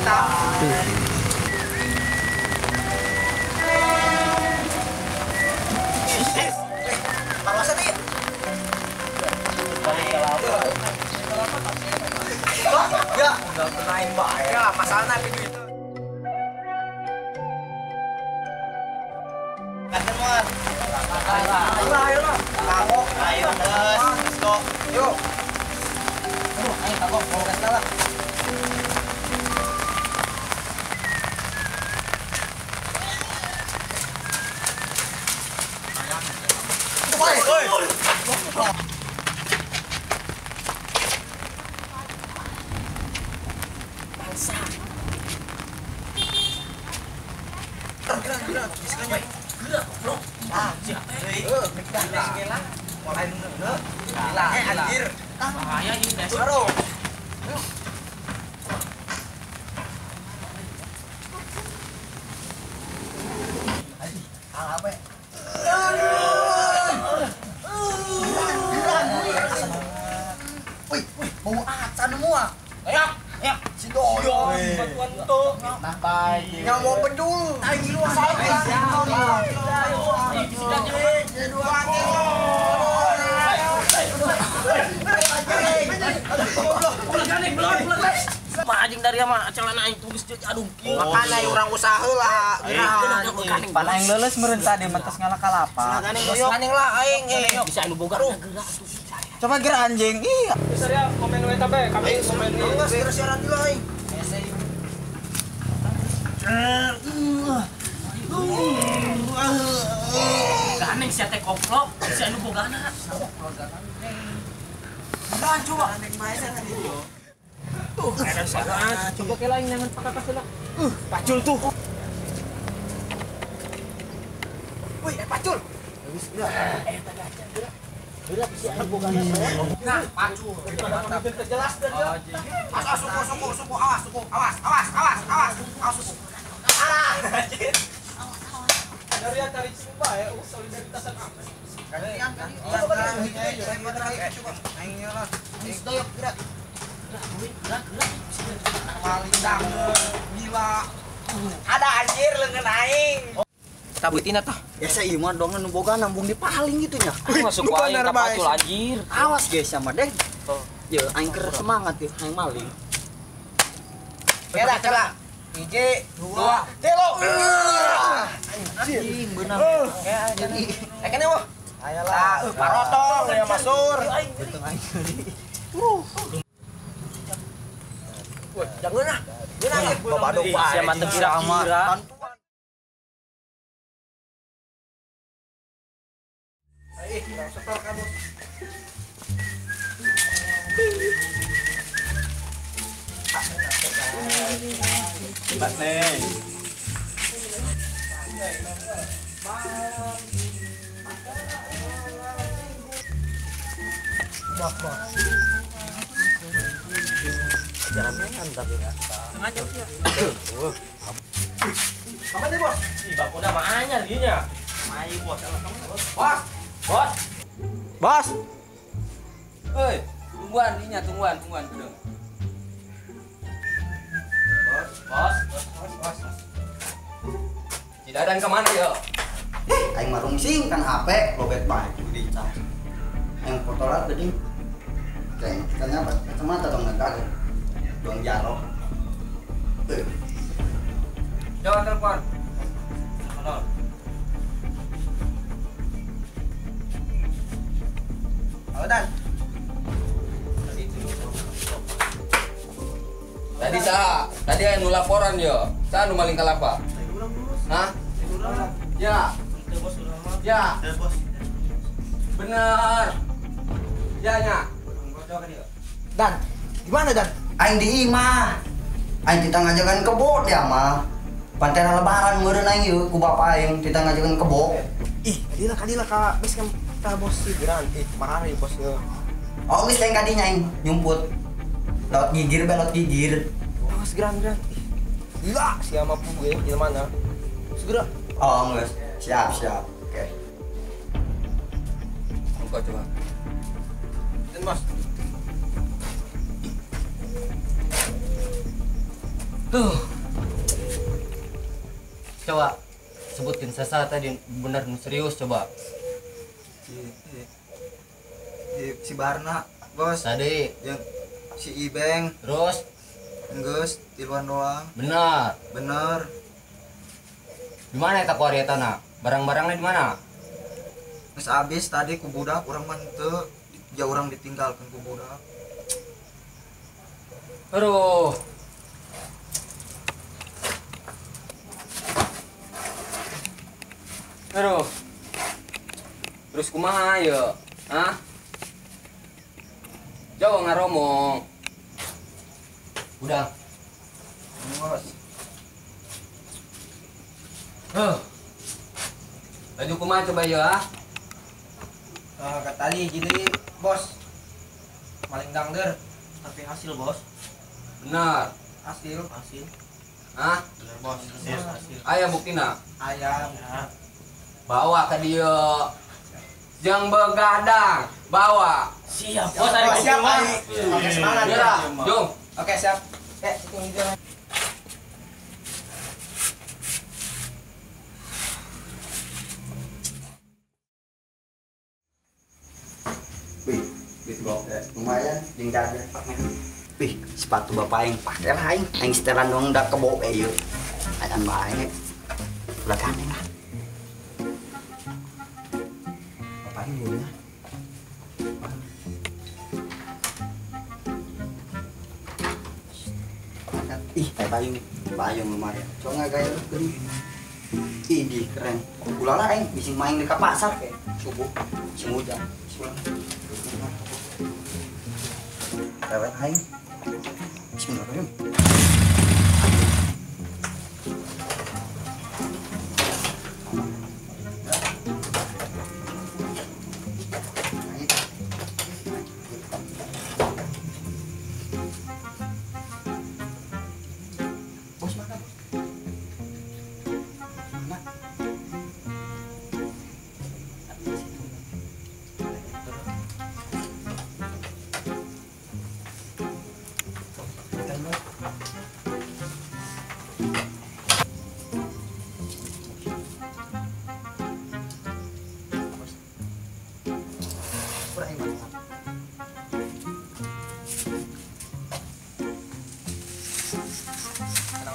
kita. Pawasan nih. Ya, udah kenain mbak ya. Masalahnya video itu. Ketemuan. Ayo lah. Kamu, ayo guys. Let's go. Yuk. Ayo kamu mau gas lah. Anjir. Bahaya ini Desaro. Apa? Wih, mau acan semua. Ayo, ayo. Si Doyo. Bantuan tuh. Nah, baik. Yang mau pedul. Ayo lu anjing dari ama celana aing tulis aduh makanya urang usaha lah gerak paling leuleus meureun tadi mentas ngalah kalapa ganing lah aing bisa anu boga gerak coba gerak anjing iya bisa ya komen we tabe kami komen ieu geus geus siaran dulu aing ganeng sia teh koplo bisa anu bogana coba aneh main tadi yo. Ada saat. Coba kelain jangan pakai kasih lah. Pacul tuh. Woi, pacul. Habis gerak. Tadi aja gerak. Gerak bisa bukan saya. Nah, pacul. Jelas tadi. Awas, suku. Awas, suku. Dari tarik sumpah ya, solidaritasan apa? Gerak. Paling gila. Ada anjir leungeun aing. Tabutina tah. Ya saya mah dong nu boga nambung di paling gitu nya. Masuk wae ka pacul anjir. Awas guys sama deh. Ye aing keur semangat yeuh aing maling. Kela. 1, 2, 3. Anjing bener. Jadi ekene wah. Ayolah. Parotong ya Masur. Betung aing. Jangan lah. Bapak siapa terkira amat. Setor kamu. Cepat nih. Jangan main tapi ya. Sengaja sih. Apa nih, Bos? Ih, baku udah mahanya dinya. Mai, Bos. Bos. Bos. Hei, tungguan dulu. Bos. Tidak ada kemana ya? Aing marung sing kan HP lobet bae di cas. Yang fotolat tadi. Kayaknya apa? Kacamata dong negara. Doang jaro. Jangan telepon. Halo. Halo Dan. Tadi anu laporan yo. Sa anu maling kalapa? Hah? Ya. Ya. Bener. Ya nya. Dan, gimana Dan? Aing di imah. Aing kita ngajakan kebo dia mah. Pantera lebaran meureun aing yeuh ku bapa aing kita ngajakan kebo. Ih, kadila ka bes kan ka bos si Geran marari bos ge. Oh, geus teh kadinya aing nyumput. Laut gigir. Bos Geran. Gila, si ama pugue di mana? Segera. Oh, geus. Siap. Oke. Buka coba. Dan Mas. Tuh. Coba sebutin sasa tadi benar serius coba. Si Barna, bos. Tadi Yang si Ibeng, terus enggeus tiluan doang. benar. Bener. Di mana eta kuarietana? Barang-barangnya di mana? Geus abis tadi ku budak urang mah teu jauh urang ditinggalkeun ku budak. Aduh. Aduh. Terus kumaha ya? Hah? Jauh ngaromong. Udah. Bos. Baju kumaha coba ya? Tadi jadi bos. Maling dangder tapi hasil bos. Benar. Hasil. Hah? Bener bos. Hasil. Aya buktina. Ayam. Bawa ke dia. Jang begadang, bawa. Siap, Bos, siap, Pak. Oke, semangat. Iya, jom. Oke, siap. Hitung hijau. Wih, lumayan, jeung jajan pakai. Wih, sepatu bapak yang pakai lah aing setelan dong dak kebo ieu. Ayan bae. Ulah gandeng lah. Bapak ini dulunya. Ih, kayak payung lumayan. Coba gaya geuning. Ih, keren. Ulala aing bisa main di ka pasar kayak subuh, musim hujan. Lewat aing. Bismillahirrahmanirrahim. Bos makan. Mana?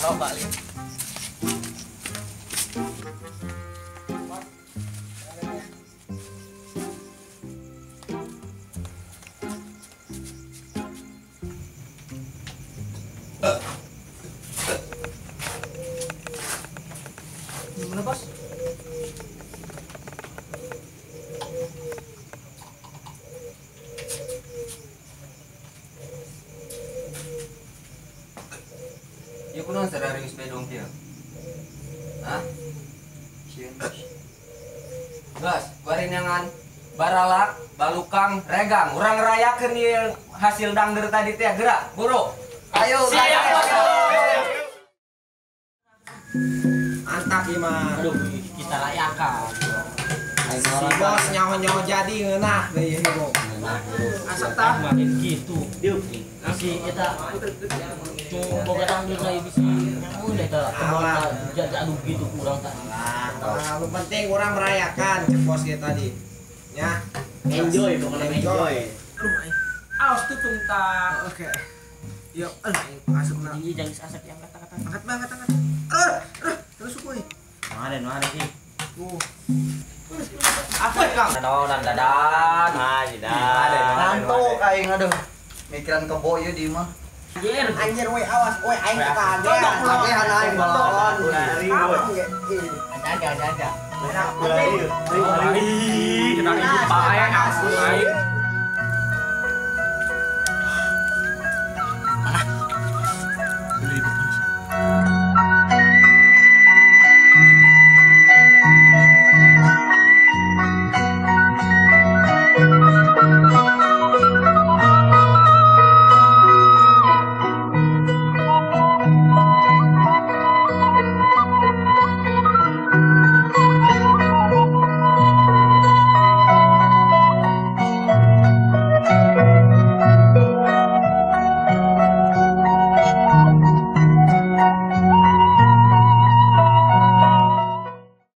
Lo balik. Gimana bos? Ya kunaon serius bae dong kieu. Hah? Sieun. Gas, kuarinangan baralak, balukang, regang. Urang ngerayakeun ieu hasil dangder tadi teh gerak, buru. Ayo, Siap, bos. Mantap ieu mah. Aduh, kita rayakan. Si bos nyaho-nyaho jadi ngeunah deui ieu bos. Asap tah. Makin gitu. Si kita boga tanggung lagi bisa nyamun eta teman aduh gitu kurang tak. Nah, lu penting orang merayakan cek bos kita tadi. Ya. Enjoy pokoknya enjoy. Awas tutung ta. Oke. Yuk, asupna. Ini jangan asap yang kata-kata. Angkat banget angkat. Terus kuy. Mana sih? Apa Kang? Dadan dadan. Ah, dadan. Ngantuk aing aduh. Mikiran kebo ieu di mah. Anjir we awas, we aing kaget. Kagehan aing balon. Ada. Enak. Kita jumpa ya.